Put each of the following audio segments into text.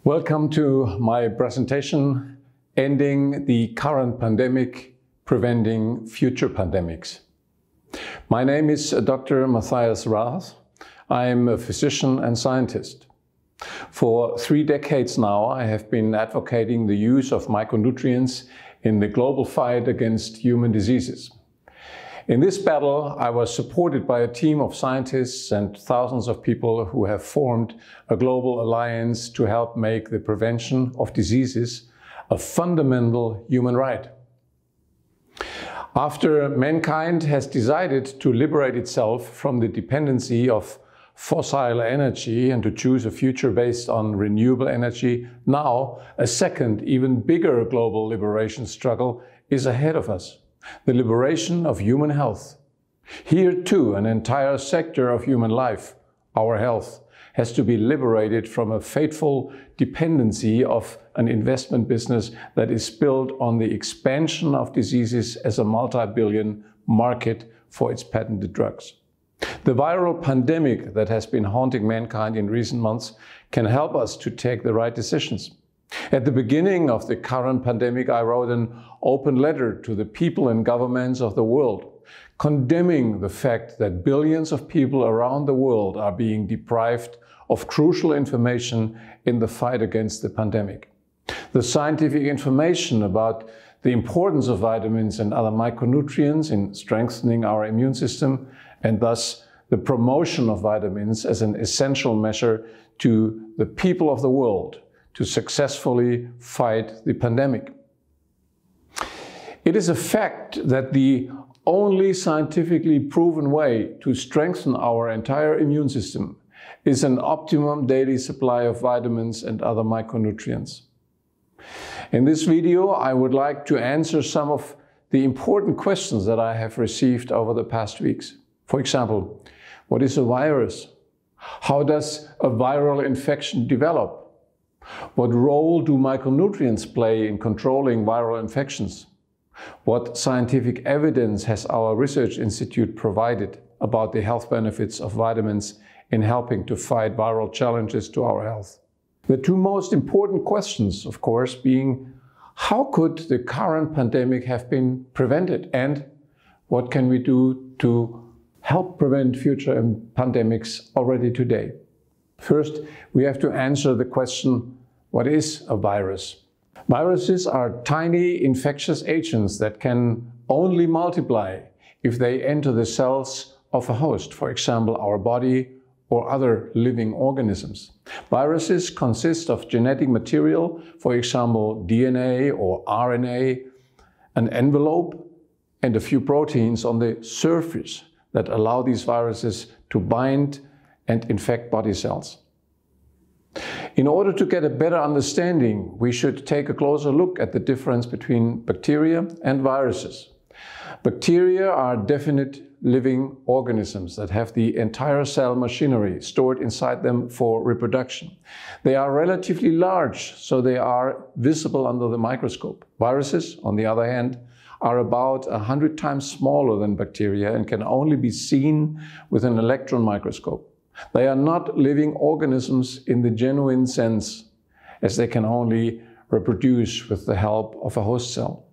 Welcome to my presentation, Ending the Current Pandemic, Preventing Future Pandemics. My name is Dr. Matthias Rath. I am a physician and scientist. For 3 decades now, I have been advocating the use of micronutrients in the global fight against human diseases. In this battle, I was supported by a team of scientists and thousands of people who have formed a global alliance to help make the prevention of diseases a fundamental human right. After mankind has decided to liberate itself from the dependency of fossil energy and to choose a future based on renewable energy, now a second, even bigger global liberation struggle is ahead of us. The liberation of human health. Here too, an entire sector of human life, our health, has to be liberated from a fateful dependency of an investment business that is built on the expansion of diseases as a multi-billion market for its patented drugs. The viral pandemic that has been haunting mankind in recent months can help us to take the right decisions. At the beginning of the current pandemic, I wrote an open letter to the people and governments of the world, condemning the fact that billions of people around the world are being deprived of crucial information in the fight against the pandemic. The scientific information about the importance of vitamins and other micronutrients in strengthening our immune system, and thus the promotion of vitamins as an essential measure to the people of the world to successfully fight the pandemic. It is a fact that the only scientifically proven way to strengthen our entire immune system is an optimum daily supply of vitamins and other micronutrients. In this video, I would like to answer some of the important questions that I have received over the past weeks. For example, what is a virus? How does a viral infection develop? What role do micronutrients play in controlling viral infections? What scientific evidence has our research institute provided about the health benefits of vitamins in helping to fight viral challenges to our health? The two most important questions, of course, being how could the current pandemic have been prevented, and what can we do to help prevent future pandemics already today? First, we have to answer the question, what is a virus? Viruses are tiny infectious agents that can only multiply if they enter the cells of a host, for example, our body or other living organisms. Viruses consist of genetic material, for example, DNA or RNA, an envelope, and a few proteins on the surface that allow these viruses to bind and infect body cells. In order to get a better understanding, we should take a closer look at the difference between bacteria and viruses. Bacteria are definite living organisms that have the entire cell machinery stored inside them for reproduction. They are relatively large, so they are visible under the microscope. Viruses, on the other hand, are about 100 times smaller than bacteria and can only be seen with an electron microscope. They are not living organisms in the genuine sense, as they can only reproduce with the help of a host cell.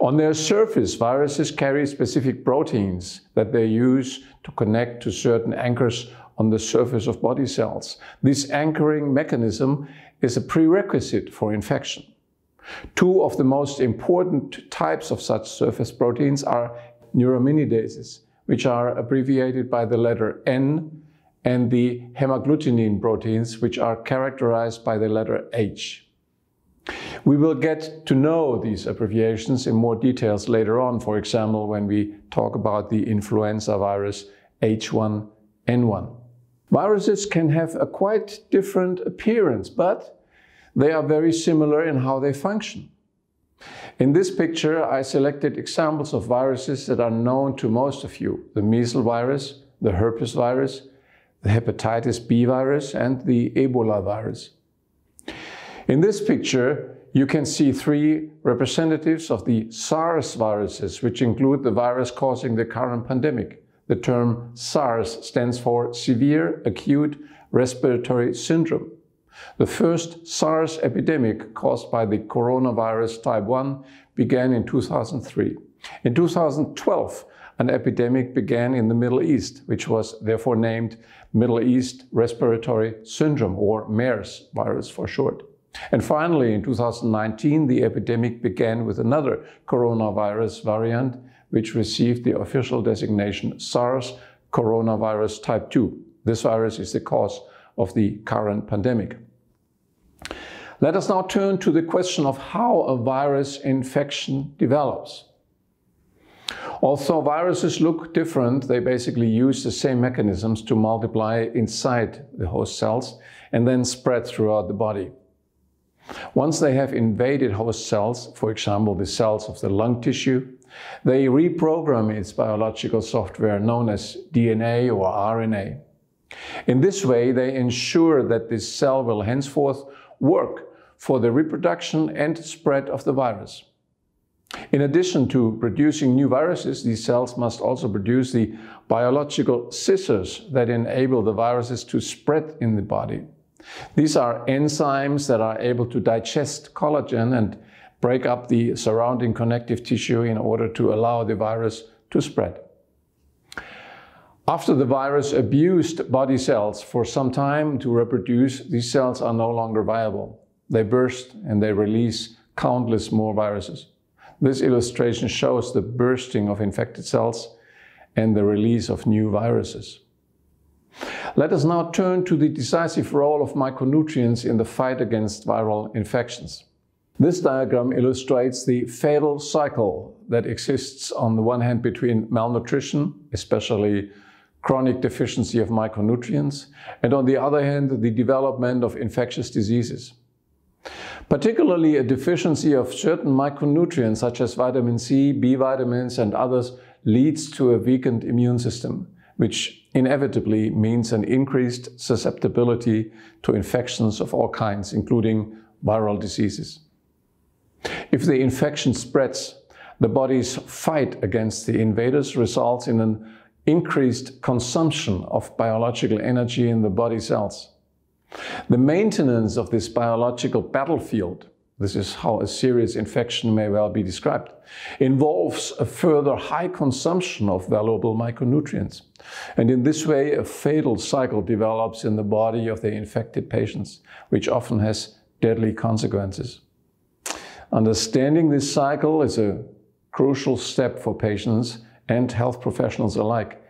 On their surface, viruses carry specific proteins that they use to connect to certain anchors on the surface of body cells. This anchoring mechanism is a prerequisite for infection. Two of the most important types of such surface proteins are neuraminases, which are abbreviated by the letter N, and the hemagglutinin proteins, which are characterized by the letter H. We will get to know these abbreviations in more details later on, for example, when we talk about the influenza virus H1N1. Viruses can have a quite different appearance, but they are very similar in how they function. In this picture, I selected examples of viruses that are known to most of you: the measles virus, the herpes virus, the hepatitis B virus, and the Ebola virus. In this picture, you can see 3 representatives of the Sars viruses, which include the virus causing the current pandemic. The term SARS stands for Severe Acute Respiratory Syndrome. The first SARS epidemic caused by the coronavirus type 1 began in 2003. In 2012, an epidemic began in the Middle East, which was therefore named Middle East Respiratory Syndrome, or MERS virus for short. And finally, in 2019, the epidemic began with another coronavirus variant, which received the official designation SARS coronavirus type 2. This virus is the cause of the current pandemic. Let us now turn to the question of how a virus infection develops. Although viruses look different, they basically use the same mechanisms to multiply inside the host cells and then spread throughout the body. Once they have invaded host cells, for example the cells of the lung tissue, they reprogram its biological software known as DNA or RNA. In this way, they ensure that this cell will henceforth work for the reproduction and spread of the virus. In addition to producing new viruses, these cells must also produce the biological scissors that enable the viruses to spread in the body. These are enzymes that are able to digest collagen and break up the surrounding connective tissue in order to allow the virus to spread. After the virus abused body cells for some time to reproduce, these cells are no longer viable. They burst and they release countless more viruses. This illustration shows the bursting of infected cells and the release of new viruses. Let us now turn to the decisive role of micronutrients in the fight against viral infections. This diagram illustrates the fatal cycle that exists on the one hand between malnutrition, especially chronic deficiency of micronutrients, and on the other hand, the development of infectious diseases. Particularly a deficiency of certain micronutrients such as vitamin C, B vitamins and others leads to a weakened immune system, which inevitably means an increased susceptibility to infections of all kinds, including viral diseases. If the infection spreads, the body's fight against the invaders results in an increased consumption of biological energy in the body cells. The maintenance of this biological battlefield, this is how a serious infection may well be described, involves a further high consumption of valuable micronutrients. And in this way, a fatal cycle develops in the body of the infected patients, which often has deadly consequences. Understanding this cycle is a crucial step for patients and health professionals alike,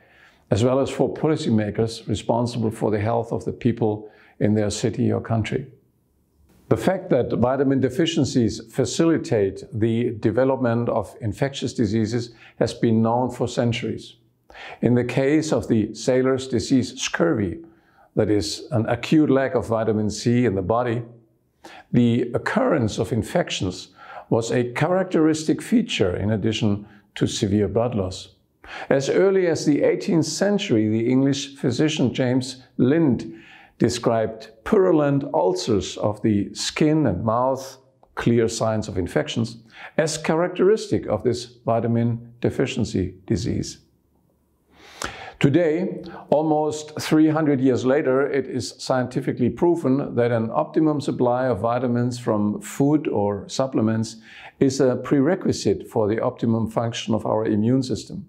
as well as for policymakers responsible for the health of the people in their city or country. The fact that vitamin deficiencies facilitate the development of infectious diseases has been known for centuries. In the case of the sailor's disease scurvy, that is an acute lack of vitamin C in the body, the occurrence of infections was a characteristic feature in addition to severe blood loss. As early as the 18th century, the English physician James Lind described purulent ulcers of the skin and mouth, clear signs of infections, as characteristic of this vitamin deficiency disease. Today, almost 300 years later, it is scientifically proven that an optimum supply of vitamins from food or supplements is a prerequisite for the optimum function of our immune system.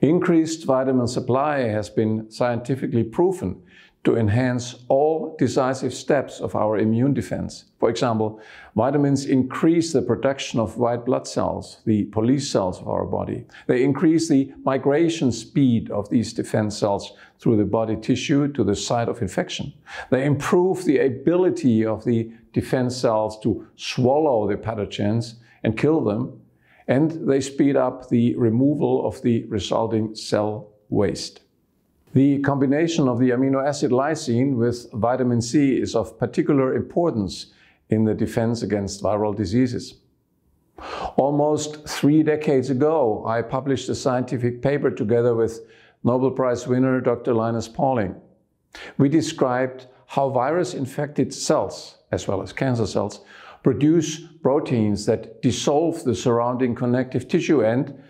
Increased vitamin supply has been scientifically proven to enhance all decisive steps of our immune defense. For example, vitamins increase the production of white blood cells, the police cells of our body. They increase the migration speed of these defense cells through the body tissue to the site of infection. They improve the ability of the defense cells to swallow the pathogens and kill them, and they speed up the removal of the resulting cell waste. The combination of the amino acid lysine with vitamin C is of particular importance in the defense against viral diseases. Almost 3 decades ago, I published a scientific paper together with Nobel Prize winner Dr. Linus Pauling. We described how virus-infected cells, as well as cancer cells, produce proteins that dissolve the surrounding connective tissue and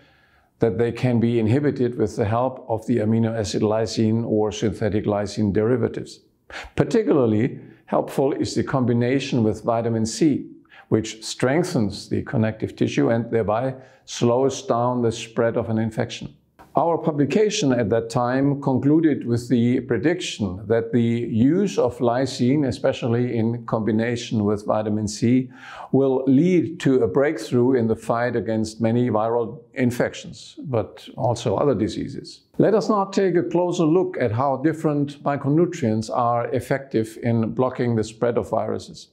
that they can be inhibited with the help of the amino acid lysine or synthetic lysine derivatives. Particularly, helpful is the combination with vitamin C, which strengthens the connective tissue and thereby slows down the spread of an infection. Our publication at that time concluded with the prediction that the use of lysine, especially in combination with vitamin C, will lead to a breakthrough in the fight against many viral infections, but also other diseases. Let us now take a closer look at how different micronutrients are effective in blocking the spread of viruses.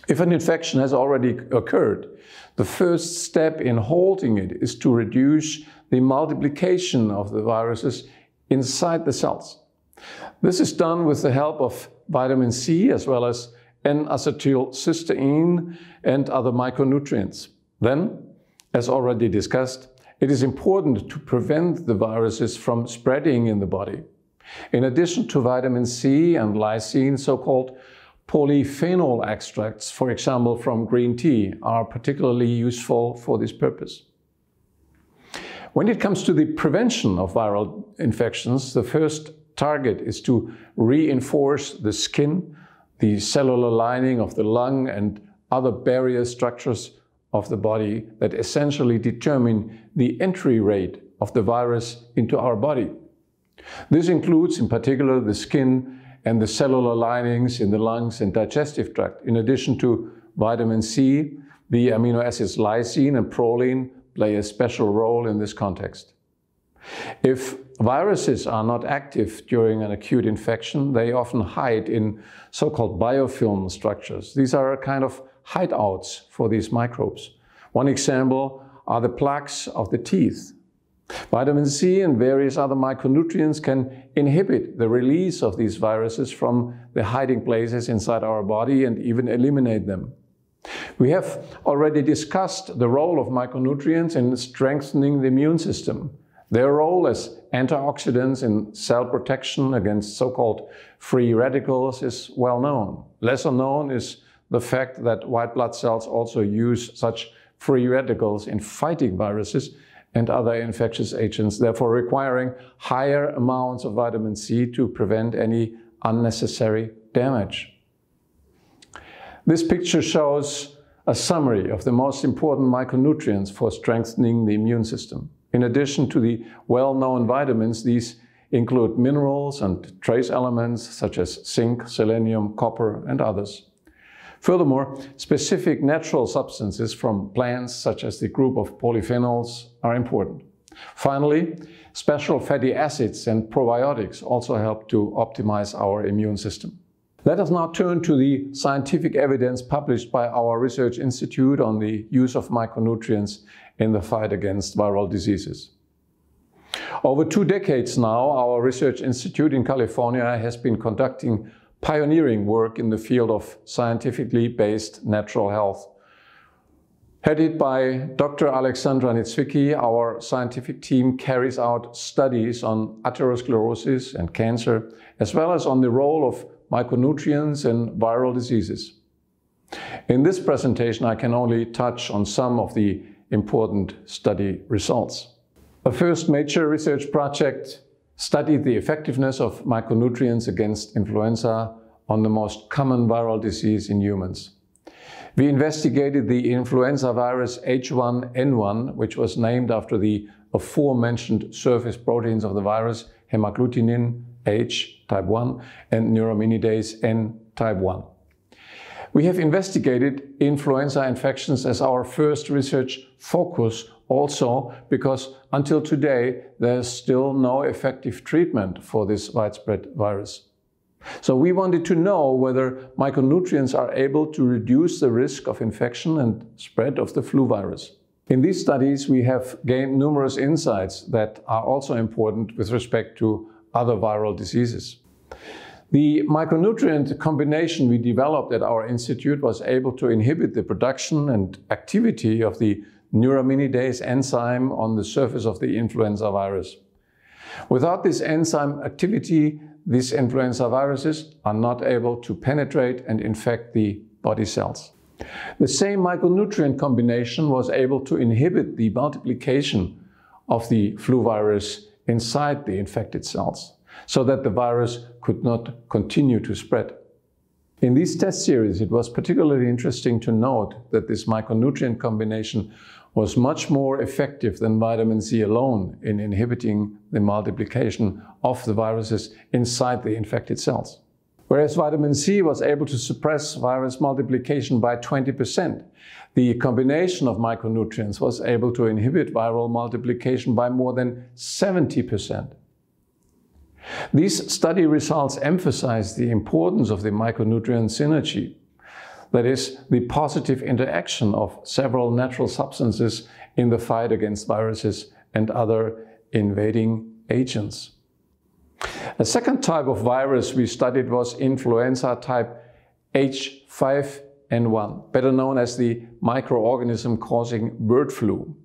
If an infection has already occurred, the first step in halting it is to reduce the multiplication of the viruses inside the cells. This is done with the help of vitamin C as well as N-acetylcysteine and other micronutrients. Then, as already discussed, it is important to prevent the viruses from spreading in the body. In addition to vitamin C and lysine, so-called polyphenol extracts, for example from green tea, are particularly useful for this purpose. When it comes to the prevention of viral infections, the first target is to reinforce the skin, the cellular lining of the lung and other barrier structures of the body that essentially determine the entry rate of the virus into our body. This includes in particular the skin and the cellular linings in the lungs and digestive tract. In addition to vitamin C, the amino acids lysine and proline play a special role in this context. If viruses are not active during an acute infection, they often hide in so-called biofilm structures. These are a kind of hideouts for these microbes. One example are the plaques of the teeth. Vitamin C and various other micronutrients can inhibit the release of these viruses from the hiding places inside our body and even eliminate them. We have already discussed the role of micronutrients in strengthening the immune system. Their role as antioxidants in cell protection against so-called free radicals is well known. Lesser known is the fact that white blood cells also use such free radicals in fighting viruses and other infectious agents, therefore requiring higher amounts of vitamin C to prevent any unnecessary damage. This picture shows a summary of the most important micronutrients for strengthening the immune system. In addition to the well-known vitamins, these include minerals and trace elements such as zinc, selenium, copper, and others. Furthermore, specific natural substances from plants, such as the group of polyphenols, are important. Finally, special fatty acids and probiotics also help to optimize our immune system. Let us now turn to the scientific evidence published by our research institute on the use of micronutrients in the fight against viral diseases. Over 2 decades now, our research institute in California has been conducting pioneering work in the field of scientifically based natural health. Headed by Dr. Alexandra Nitzwicki, our scientific team carries out studies on atherosclerosis and cancer, as well as on the role of micronutrients in viral diseases. In this presentation, I can only touch on some of the important study results. The first major research project studied the effectiveness of micronutrients against influenza on the most common viral disease in humans. We investigated the influenza virus H1N1, which was named after the aforementioned surface proteins of the virus, hemagglutinin H type 1 and neuraminidase N type 1. We have investigated influenza infections as our first research focus also because until today there is still no effective treatment for this widespread virus. So we wanted to know whether micronutrients are able to reduce the risk of infection and spread of the flu virus. In these studies we have gained numerous insights that are also important with respect to other viral diseases. The micronutrient combination we developed at our institute was able to inhibit the production and activity of the neuraminidase enzyme on the surface of the influenza virus. Without this enzyme activity, these influenza viruses are not able to penetrate and infect the body cells. The same micronutrient combination was able to inhibit the multiplication of the flu virus inside the infected cells, so that the virus could not continue to spread. In these test series, it was particularly interesting to note that this micronutrient combination was much more effective than vitamin C alone in inhibiting the multiplication of the viruses inside the infected cells. Whereas vitamin C was able to suppress virus multiplication by 20%, the combination of micronutrients was able to inhibit viral multiplication by more than 70%. These study results emphasize the importance of the micronutrient synergy, that is, the positive interaction of several natural substances in the fight against viruses and other invading agents. A second type of virus we studied was influenza type H5N1, better known as the microorganism causing bird flu.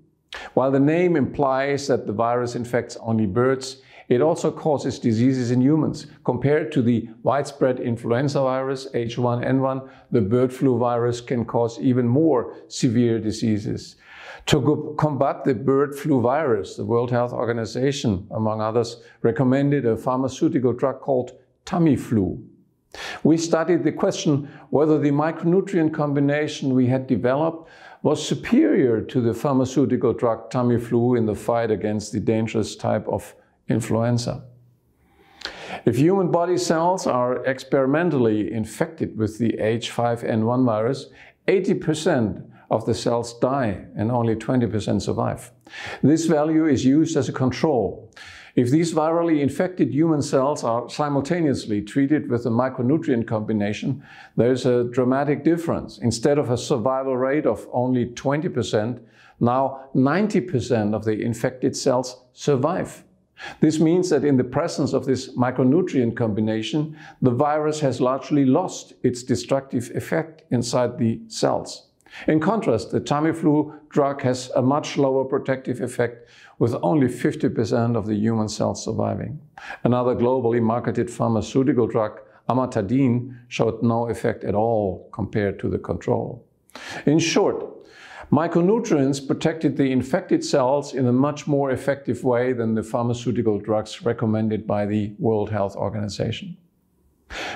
While the name implies that the virus infects only birds, it also causes diseases in humans. Compared to the widespread influenza virus H1N1, the bird flu virus can cause even more severe diseases. To combat the bird flu virus, the World Health Organization, among others, recommended a pharmaceutical drug called Tamiflu. We studied the question whether the micronutrient combination we had developed was superior to the pharmaceutical drug Tamiflu in the fight against the dangerous type of influenza. If human body cells are experimentally infected with the H5N1 virus, 80% of the cells die and only 20% survive. This value is used as a control. If these virally infected human cells are simultaneously treated with a micronutrient combination, there is a dramatic difference. Instead of a survival rate of only 20%, now 90% of the infected cells survive. This means that in the presence of this micronutrient combination, the virus has largely lost its destructive effect inside the cells. In contrast, the Tamiflu drug has a much lower protective effect, with only 50% of the human cells surviving. Another globally marketed pharmaceutical drug, amantadine, showed no effect at all compared to the control. In short, micronutrients protected the infected cells in a much more effective way than the pharmaceutical drugs recommended by the World Health Organization.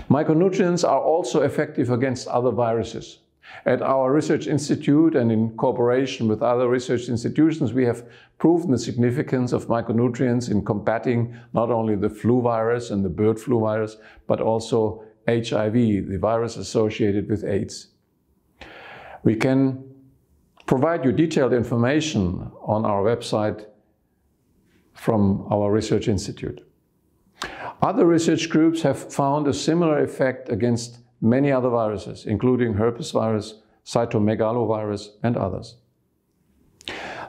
Micronutrients are also effective against other viruses. At our research institute and in cooperation with other research institutions, we have proven the significance of micronutrients in combating not only the flu virus and the bird flu virus, but also HIV, the virus associated with AIDS. We can provide you detailed information on our website from our research institute. Other research groups have found a similar effect against many other viruses, including herpes virus, cytomegalovirus, and others.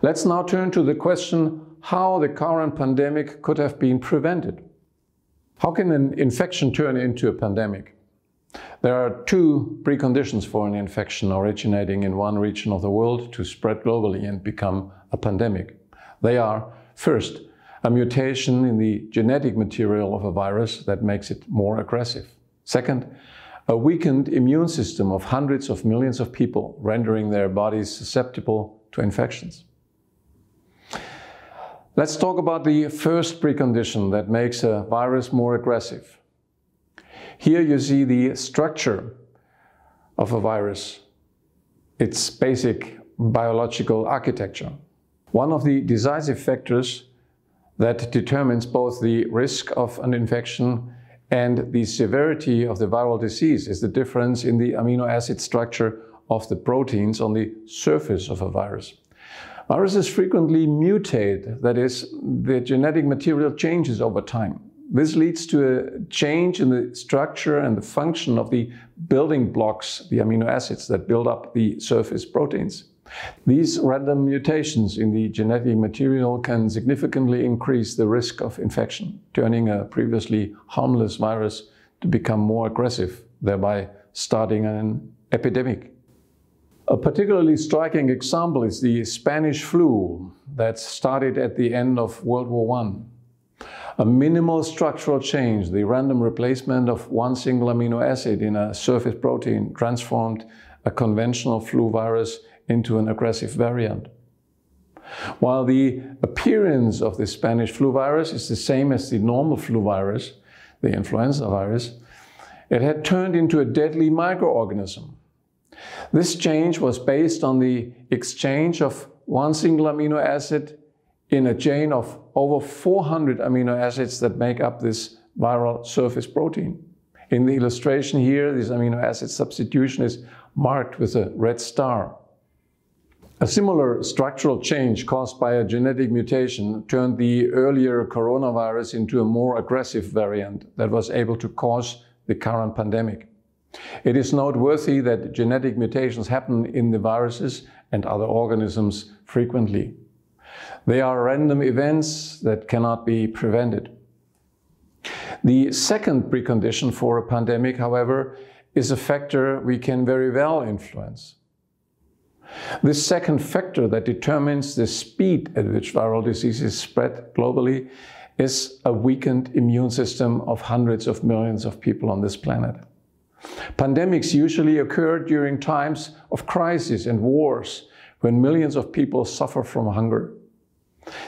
Let's now turn to the question how the current pandemic could have been prevented. How can an infection turn into a pandemic? There are two preconditions for an infection originating in one region of the world to spread globally and become a pandemic. They are, first, a mutation in the genetic material of a virus that makes it more aggressive. Second, a weakened immune system of hundreds of millions of people, rendering their bodies susceptible to infections. Let's talk about the first precondition that makes a virus more aggressive. Here you see the structure of a virus, its basic biological architecture. One of the decisive factors that determines both the risk of an infection and the severity of the viral disease is the difference in the amino acid structure of the proteins on the surface of a virus. Viruses frequently mutate, that is, the genetic material changes over time. This leads to a change in the structure and the function of the building blocks, the amino acids that build up the surface proteins. These random mutations in the genetic material can significantly increase the risk of infection, turning a previously harmless virus to become more aggressive, thereby starting an epidemic. A particularly striking example is the Spanish flu that started at the end of World War I. A minimal structural change, the random replacement of one single amino acid in a surface protein, transformed a conventional flu virus into an aggressive variant. While the appearance of the Spanish flu virus is the same as the normal flu virus, the influenza virus, It had turned into a deadly microorganism. This change was based on the exchange of one single amino acid in a chain of over 400 amino acids that make up this viral surface protein. In the illustration here, this amino acid substitution is marked with a red star. A similar structural change caused by a genetic mutation turned the earlier coronavirus into a more aggressive variant that was able to cause the current pandemic. It is noteworthy that genetic mutations happen in the viruses and other organisms frequently. They are random events that cannot be prevented. The second precondition for a pandemic, however, is a factor we can very well influence. This second factor that determines the speed at which viral diseases spread globally is a weakened immune system of hundreds of millions of people on this planet. Pandemics usually occur during times of crisis and wars, when millions of people suffer from hunger.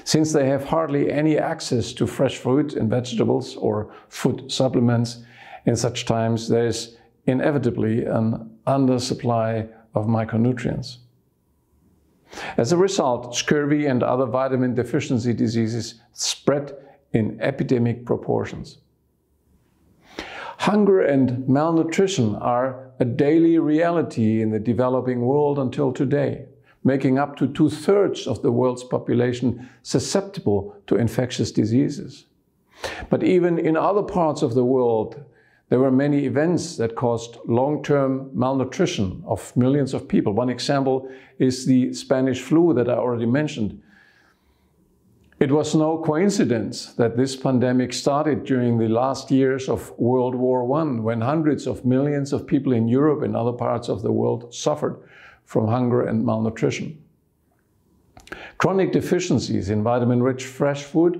Since they have hardly any access to fresh fruit and vegetables or food supplements, in such times there is inevitably an undersupply of micronutrients. As a result, scurvy and other vitamin deficiency diseases spread in epidemic proportions. Hunger and malnutrition are a daily reality in the developing world until today, making up to 2/3 of the world's population susceptible to infectious diseases. But even in other parts of the world, there were many events that caused long-term malnutrition of millions of people. One example is the Spanish flu that I already mentioned. It was no coincidence that this pandemic started during the last years of World War I, when hundreds of millions of people in Europe and other parts of the world suffered from hunger and malnutrition. Chronic deficiencies in vitamin-rich fresh food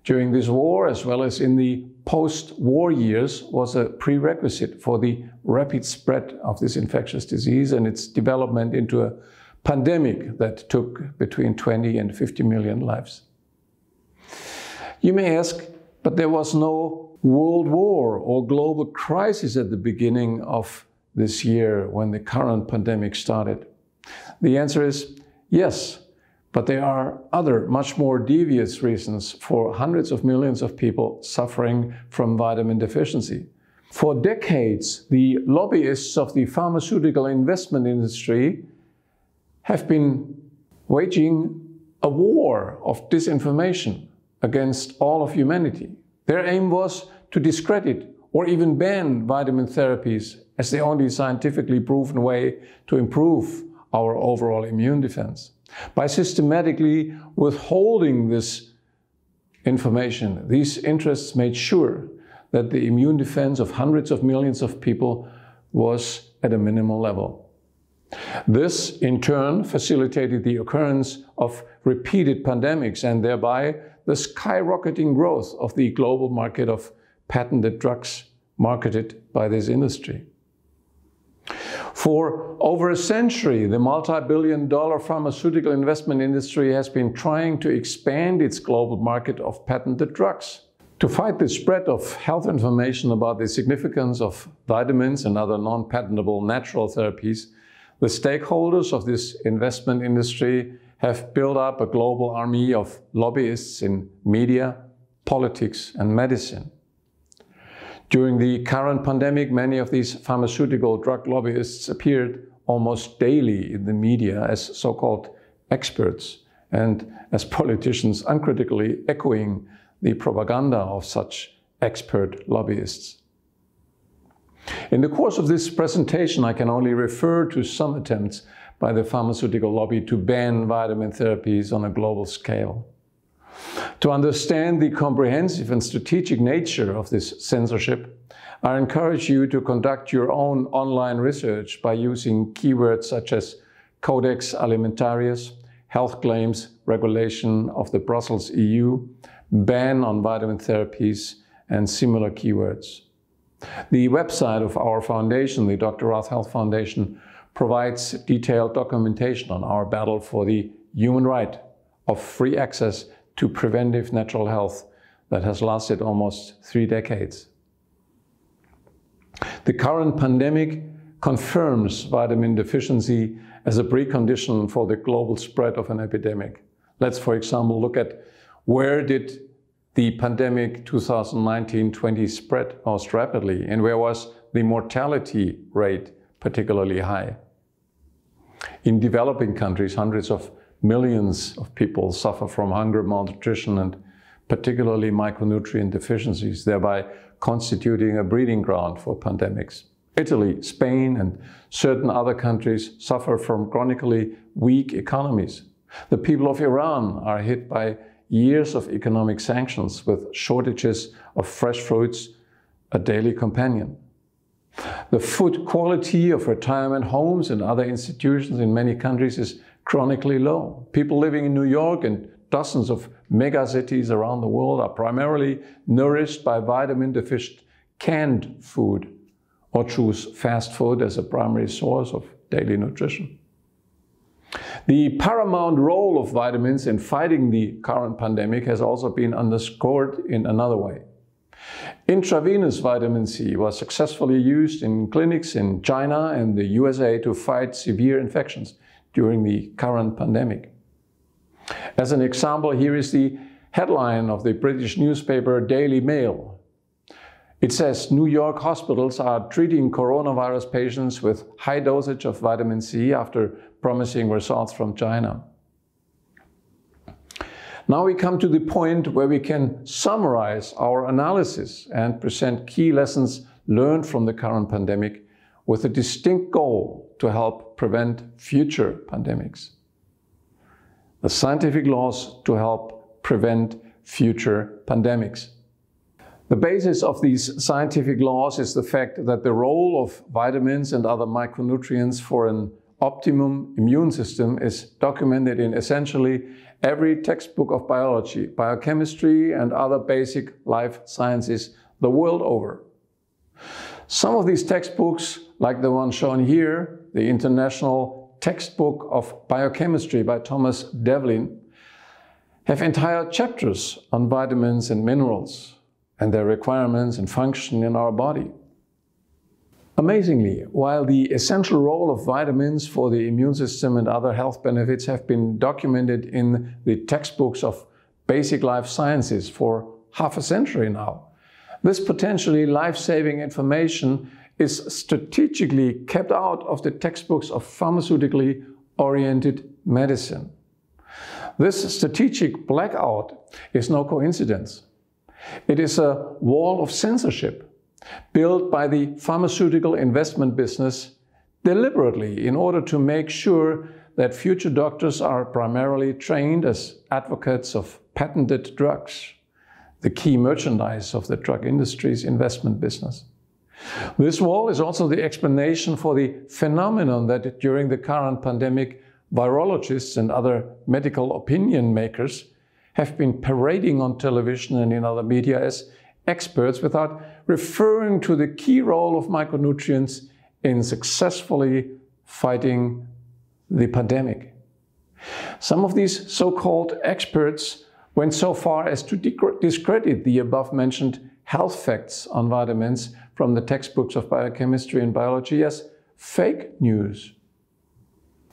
during this war, as well as in the post-war years, was a prerequisite for the rapid spread of this infectious disease and its development into a pandemic that took between 20 and 50 million lives. You may ask, but there was no world war or global crisis at the beginning of this year when the current pandemic started. The answer is yes, but there are other, much more devious reasons for hundreds of millions of people suffering from vitamin deficiency. For decades, the lobbyists of the pharmaceutical investment industry have been waging a war of disinformation against all of humanity. Their aim was to discredit or even ban vitamin therapies as the only scientifically proven way to improve our overall immune defense. By systematically withholding this information, these interests made sure that the immune defense of hundreds of millions of people was at a minimal level. This, in turn, facilitated the occurrence of repeated pandemics and thereby the skyrocketing growth of the global market of patented drugs marketed by this industry. For over a century, the multi-billion-dollar pharmaceutical investment industry has been trying to expand its global market of patented drugs. To fight the spread of health information about the significance of vitamins and other non-patentable natural therapies, the stakeholders of this investment industry have built up a global army of lobbyists in media, politics, and medicine. During the current pandemic, many of these pharmaceutical drug lobbyists appeared almost daily in the media as so-called experts and as politicians uncritically echoing the propaganda of such expert lobbyists. In the course of this presentation, I can only refer to some attempts by the pharmaceutical lobby to ban vitamin therapies on a global scale. To understand the comprehensive and strategic nature of this censorship, I encourage you to conduct your own online research by using keywords such as Codex Alimentarius, health claims regulation of the Brussels EU, ban on vitamin therapies, and similar keywords. The website of our foundation, the Dr. Rath Health Foundation, provides detailed documentation on our battle for the human right of free access to preventive natural health that has lasted almost 3 decades. The current pandemic confirms vitamin deficiency as a precondition for the global spread of an epidemic. Let's, for example, look at where did the pandemic 2019-20 spread most rapidly, and where was the mortality rate particularly high. In developing countries, hundreds of millions of people suffer from hunger, malnutrition, and particularly micronutrient deficiencies, thereby constituting a breeding ground for pandemics. Italy, Spain, and certain other countries suffer from chronically weak economies. The people of Iran are hit by years of economic sanctions, with shortages of fresh fruits a daily companion. The food quality of retirement homes and other institutions in many countries is chronically low. People living in New York and dozens of megacities around the world are primarily nourished by vitamin-deficient canned food, or choose fast food as a primary source of daily nutrition. The paramount role of vitamins in fighting the current pandemic has also been underscored in another way. Intravenous vitamin C was successfully used in clinics in China and the USA to fight severe infections during the current pandemic. As an example, here is the headline of the British newspaper Daily Mail. It says, New York hospitals are treating coronavirus patients with high dosage of vitamin C after promising results from China. Now we come to the point where we can summarize our analysis and present key lessons learned from the current pandemic with a distinct goal to help prevent future pandemics. The scientific laws to help prevent future pandemics. The basis of these scientific laws is the fact that the role of vitamins and other micronutrients for an optimum immune system is documented in essentially every textbook of biology, biochemistry, and other basic life sciences the world over. Some of these textbooks, like the one shown here, the International Textbook of Biochemistry by Thomas Devlin, have entire chapters on vitamins and minerals and their requirements and function in our body. Amazingly, while the essential role of vitamins for the immune system and other health benefits have been documented in the textbooks of basic life sciences for half a century now, this potentially life-saving information is strategically kept out of the textbooks of pharmaceutically oriented medicine. This strategic blackout is no coincidence. It is a wall of censorship built by the pharmaceutical investment business deliberately in order to make sure that future doctors are primarily trained as advocates of patented drugs, the key merchandise of the drug industry's investment business. This wall is also the explanation for the phenomenon that during the current pandemic, virologists and other medical opinion makers have been parading on television and in other media as experts without referring to the key role of micronutrients in successfully fighting the pandemic. Some of these so-called experts went so far as to discredit the above-mentioned health facts on vitamins from the textbooks of biochemistry and biology as fake news.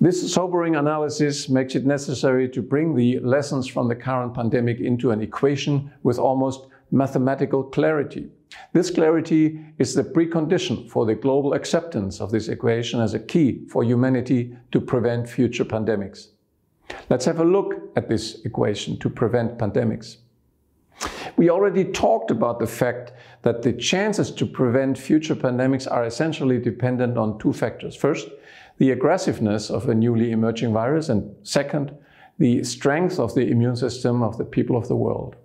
This sobering analysis makes it necessary to bring the lessons from the current pandemic into an equation with almost mathematical clarity. This clarity is the precondition for the global acceptance of this equation as a key for humanity to prevent future pandemics. Let's have a look at this equation to prevent pandemics. We already talked about the fact that the chances to prevent future pandemics are essentially dependent on two factors. First, the aggressiveness of a newly emerging virus, and second, the strength of the immune system of the people of the world.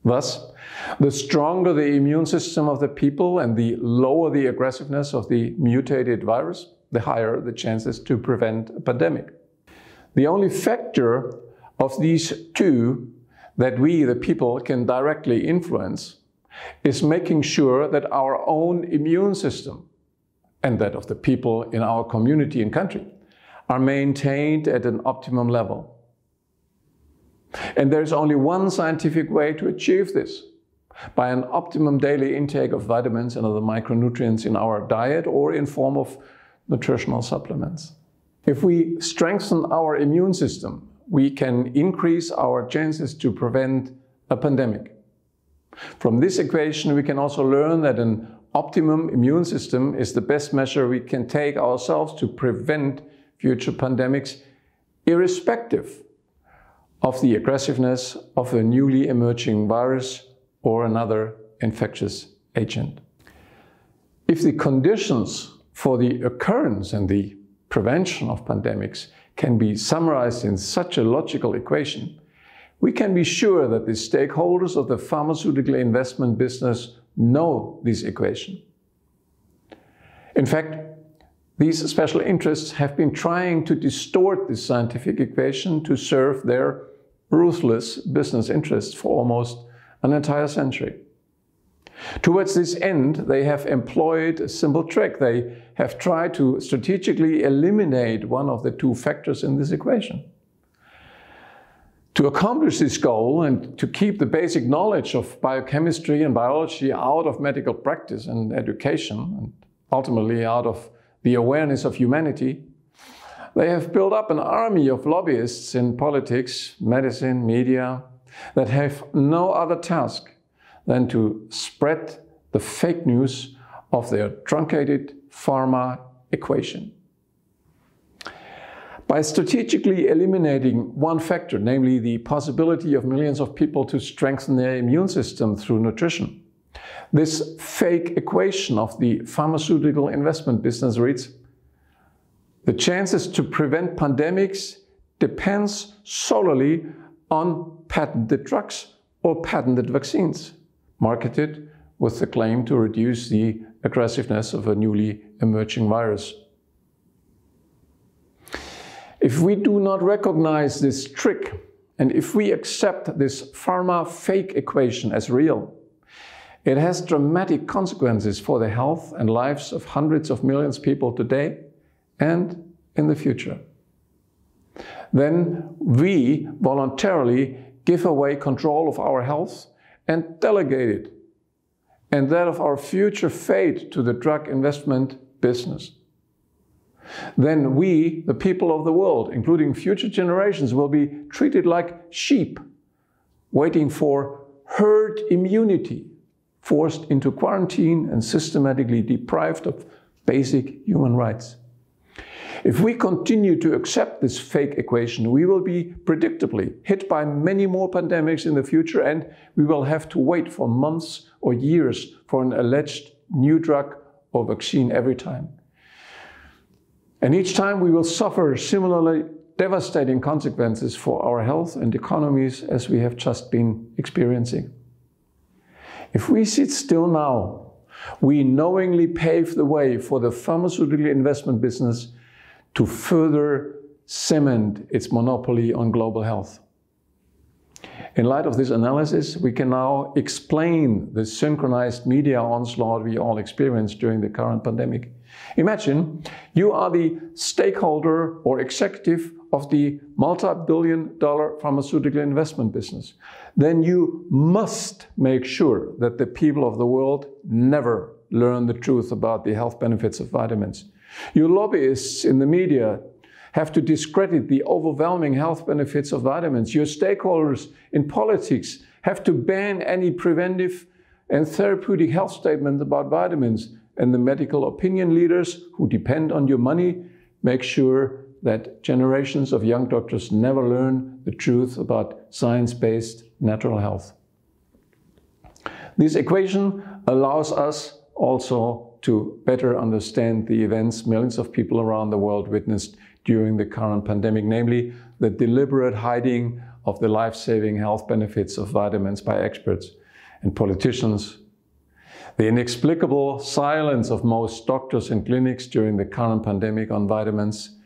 Thus, the stronger the immune system of the people and the lower the aggressiveness of the mutated virus, the higher the chances to prevent a pandemic. The only factor of these two that we, the people, can directly influence is making sure that our own immune system and that of the people in our community and country are maintained at an optimum level. And there's only one scientific way to achieve this, by an optimum daily intake of vitamins and other micronutrients in our diet or in form of nutritional supplements. If we strengthen our immune system, we can increase our chances to prevent a pandemic. From this equation, we can also learn that an optimum immune system is the best measure we can take ourselves to prevent future pandemics, irrespective of the aggressiveness of a newly emerging virus or another infectious agent. If the conditions for the occurrence and the prevention of pandemics can be summarized in such a logical equation, we can be sure that the stakeholders of the pharmaceutical investment business know this equation. In fact, these special interests have been trying to distort this scientific equation to serve their ruthless business interests for almost an entire century. Towards this end, they have employed a simple trick. They have tried to strategically eliminate one of the two factors in this equation. To accomplish this goal and to keep the basic knowledge of biochemistry and biology out of medical practice and education, and ultimately out of the awareness of humanity, they have built up an army of lobbyists in politics, medicine, media, that have no other task than to spread the fake news of their truncated pharma equation. By strategically eliminating one factor, namely the possibility of millions of people to strengthen their immune system through nutrition, this fake equation of the pharmaceutical investment business reads: the chances to prevent pandemics depends solely on patented drugs or patented vaccines, marketed with the claim to reduce the aggressiveness of a newly emerging virus. If we do not recognize this trick, and if we accept this pharma fake equation as real, it has dramatic consequences for the health and lives of hundreds of millions of people today and in the future. Then we voluntarily give away control of our health and delegate it, and that of our future fate, to the drug investment business. Then we, the people of the world, including future generations, will be treated like sheep, waiting for herd immunity, forced into quarantine and systematically deprived of basic human rights. If we continue to accept this fake equation, we will be predictably hit by many more pandemics in the future, and we will have to wait for months or years for an alleged new drug or vaccine every time. And each time we will suffer similarly devastating consequences for our health and economies as we have just been experiencing. If we sit still now, we knowingly pave the way for the pharmaceutical investment business to further cement its monopoly on global health. In light of this analysis, we can now explain the synchronized media onslaught we all experienced during the current pandemic. Imagine you are the stakeholder or executive of the multi-billion-dollar pharmaceutical investment business. Then you must make sure that the people of the world never learn the truth about the health benefits of vitamins. You lobbyists in the media have to discredit the overwhelming health benefits of vitamins. Your stakeholders in politics have to ban any preventive and therapeutic health statement about vitamins. And the medical opinion leaders who depend on your money make sure that generations of young doctors never learn the truth about science-based natural health. This equation allows us also to better understand the events millions of people around the world witnessed during the current pandemic, namely the deliberate hiding of the life-saving health benefits of vitamins by experts and politicians, the inexplicable silence of most doctors and clinics during the current pandemic on vitamins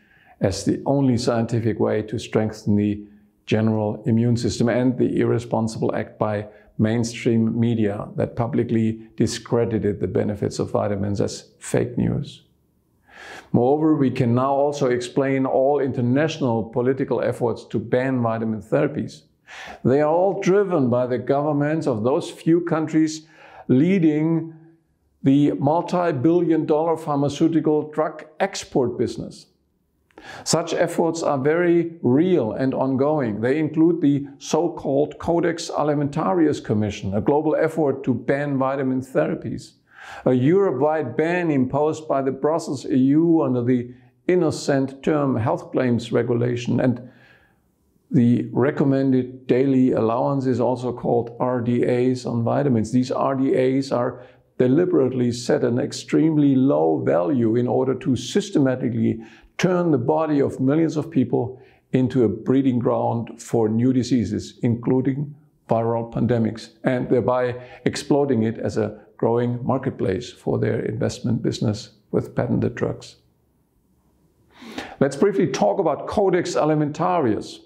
as the only scientific way to strengthen the general immune system, and the irresponsible act by mainstream media that publicly discredited the benefits of vitamins as fake news. Moreover, we can now also explain all international political efforts to ban vitamin therapies. They are all driven by the governments of those few countries leading the multi-billion-dollar pharmaceutical drug export business. Such efforts are very real and ongoing. They include the so-called Codex Alimentarius Commission, a global effort to ban vitamin therapies, a Europe-wide ban imposed by the Brussels EU under the innocent term health claims regulation, and the recommended daily allowances, also called RDAs on vitamins. These RDAs are deliberately set an extremely low value in order to systematically turn the body of millions of people into a breeding ground for new diseases, including viral pandemics, and thereby exploding it as a growing marketplace for their investment business with patented drugs. Let's briefly talk about Codex Alimentarius.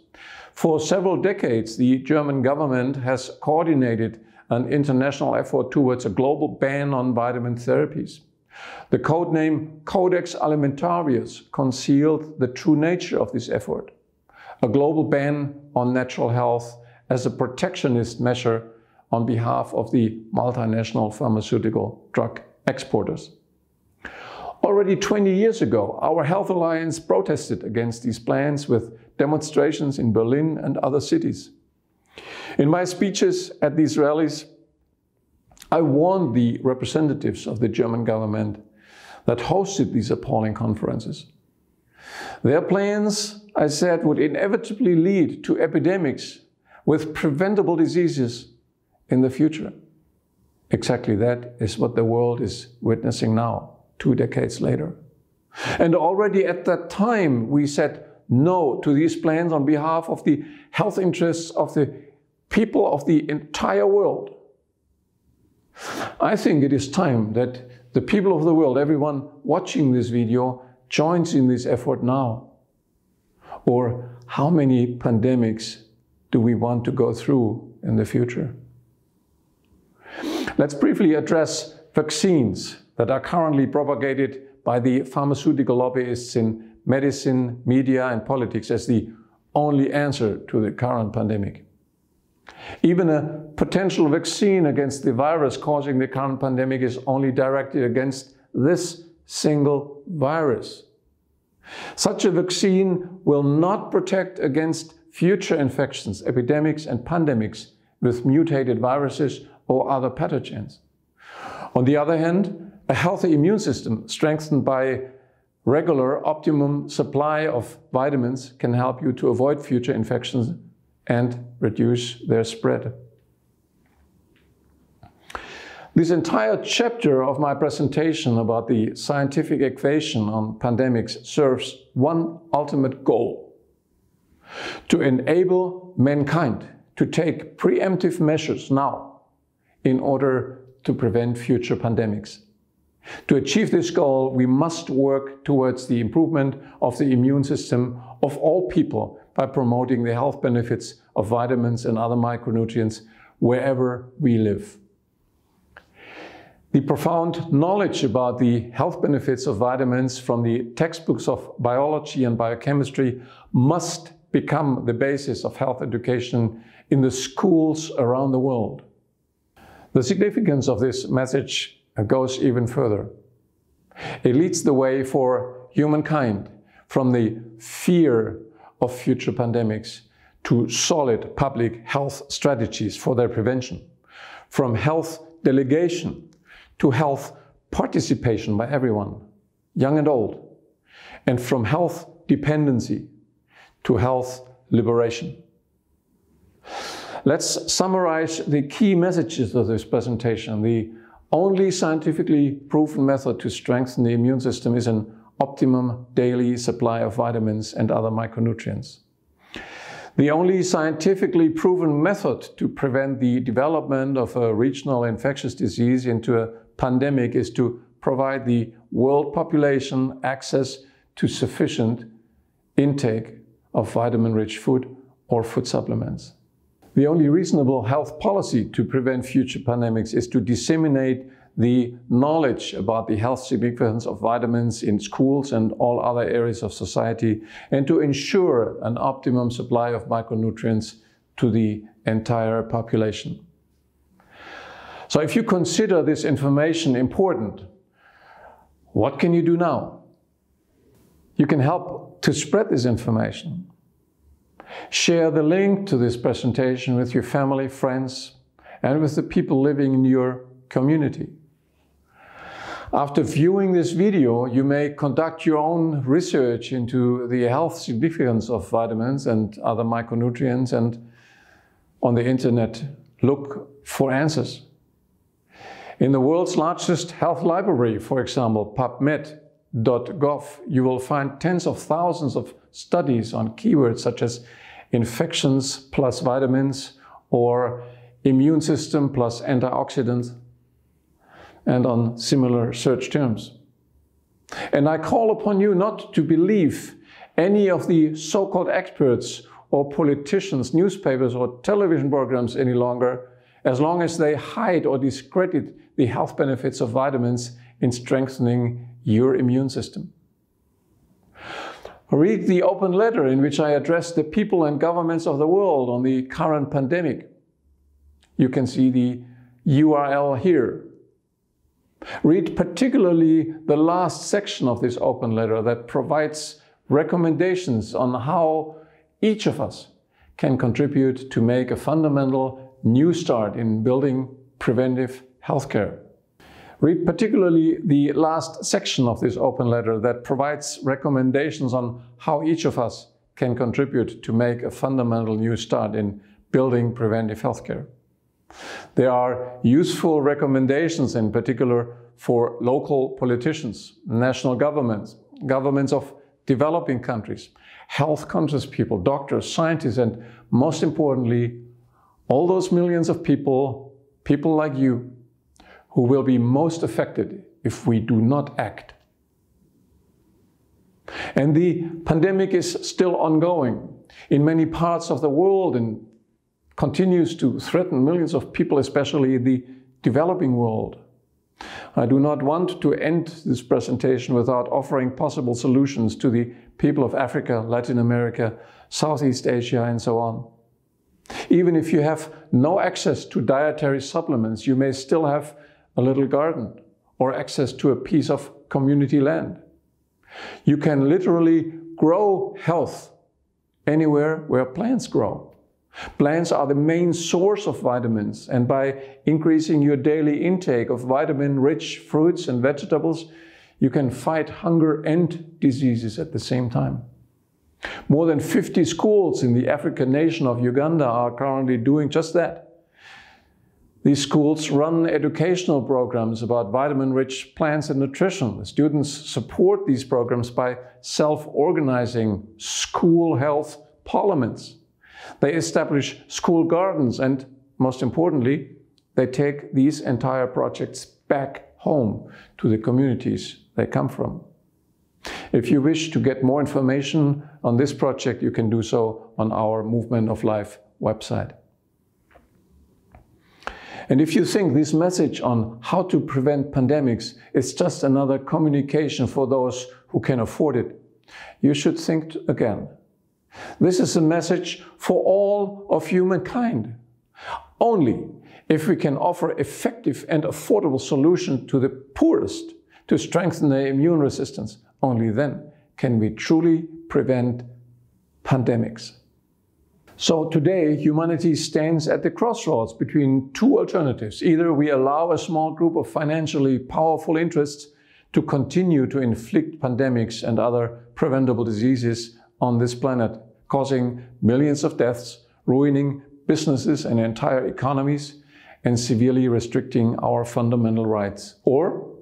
For several decades, the German government has coordinated an international effort towards a global ban on vitamin therapies. The codename Codex Alimentarius concealed the true nature of this effort, a global ban on natural health as a protectionist measure on behalf of the multinational pharmaceutical drug exporters. Already 20 years ago, our Health Alliance protested against these plans with demonstrations in Berlin and other cities. In my speeches at these rallies, I warned the representatives of the German government that hosted these appalling conferences. Their plans, I said, would inevitably lead to epidemics with preventable diseases in the future. Exactly that is what the world is witnessing now, 2 decades later. And already at that time, we said no to these plans on behalf of the health interests of the people of the entire world. I think it is time that the people of the world, everyone watching this video, joins in this effort now. Or how many pandemics do we want to go through in the future? Let's briefly address vaccines that are currently propagated by the pharmaceutical lobbyists in medicine, media, and politics as the only answer to the current pandemic. Even a potential vaccine against the virus causing the current pandemic is only directed against this single virus. Such a vaccine will not protect against future infections, epidemics, and pandemics with mutated viruses or other pathogens. On the other hand, a healthy immune system strengthened by regular optimum supply of vitamins can help you to avoid future infections and reduce their spread. This entire chapter of my presentation about the scientific equation on pandemics serves one ultimate goal: to enable mankind to take preemptive measures now in order to prevent future pandemics. To achieve this goal, we must work towards the improvement of the immune system of all people by promoting the health benefits of vitamins and other micronutrients wherever we live. The profound knowledge about the health benefits of vitamins from the textbooks of biology and biochemistry must become the basis of health education in the schools around the world. The significance of this message goes even further. It leads the way for humankind from the fear of future pandemics to solid public health strategies for their prevention, from health delegation to health participation by everyone, young and old, and from health dependency to health liberation. Let's summarize the key messages of this presentation. The only scientifically proven method to strengthen the immune system is an optimum daily supply of vitamins and other micronutrients. The only scientifically proven method to prevent the development of a regional infectious disease into a pandemic is to provide the world population access to sufficient intake of vitamin-rich food or food supplements. The only reasonable health policy to prevent future pandemics is to disseminate the knowledge about the health significance of vitamins in schools and all other areas of society, and to ensure an optimum supply of micronutrients to the entire population. So if you consider this information important, what can you do now? You can help to spread this information. Share the link to this presentation with your family, friends, and with the people living in your community. After viewing this video, you may conduct your own research into the health significance of vitamins and other micronutrients, and on the internet look for answers. In the world's largest health library, for example, PubMed.gov, you will find tens of thousands of studies on keywords such as infections plus vitamins or immune system plus antioxidants, and on similar search terms. And I call upon you not to believe any of the so-called experts or politicians, newspapers or television programs any longer, as long as they hide or discredit the health benefits of vitamins in strengthening your immune system. Read the open letter in which I address the people and governments of the world on the current pandemic. You can see the URL here. Read particularly the last section of this open letter that provides recommendations on how each of us can contribute to make a fundamental new start in building preventive healthcare. Read particularly the last section of this open letter that provides recommendations on how each of us can contribute to make a fundamental new start in building preventive healthcare. There are useful recommendations in particular for local politicians, national governments, governments of developing countries, health-conscious people, doctors, scientists, and most importantly, all those millions of people like you, who will be most affected if we do not act. And the pandemic is still ongoing in many parts of the world and continues to threaten millions of people, especially in the developing world. I do not want to end this presentation without offering possible solutions to the people of Africa, Latin America, Southeast Asia, and so on. Even if you have no access to dietary supplements, you may still have a little garden or access to a piece of community land. You can literally grow health anywhere where plants grow. Plants are the main source of vitamins, and by increasing your daily intake of vitamin-rich fruits and vegetables, you can fight hunger and diseases at the same time. More than 50 schools in the African nation of Uganda are currently doing just that. These schools run educational programs about vitamin-rich plants and nutrition. The students support these programs by self-organizing school health parliaments. They establish school gardens and, most importantly, they take these entire projects back home to the communities they come from. If you wish to get more information on this project, you can do so on our Movement of Life website. And if you think this message on how to prevent pandemics is just another communication for those who can afford it, you should think again. This is a message for all of humankind. Only if we can offer effective and affordable solutions to the poorest to strengthen their immune resistance, only then can we truly prevent pandemics. So today, humanity stands at the crossroads between two alternatives. Either we allow a small group of financially powerful interests to continue to inflict pandemics and other preventable diseases on this planet, causing millions of deaths, ruining businesses and entire economies, and severely restricting our fundamental rights. Or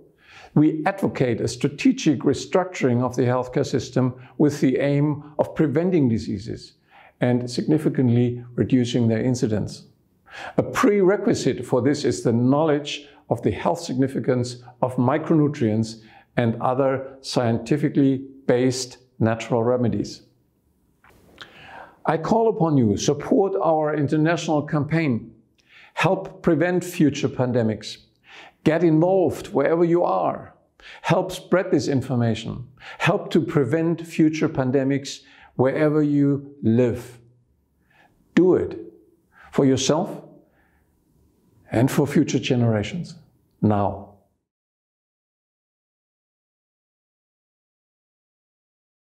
we advocate a strategic restructuring of the healthcare system with the aim of preventing diseases and significantly reducing their incidence. A prerequisite for this is the knowledge of the health significance of micronutrients and other scientifically based natural remedies. I call upon you, support our international campaign, help prevent future pandemics, get involved wherever you are, help spread this information, help to prevent future pandemics wherever you live. Do it for yourself and for future generations, now.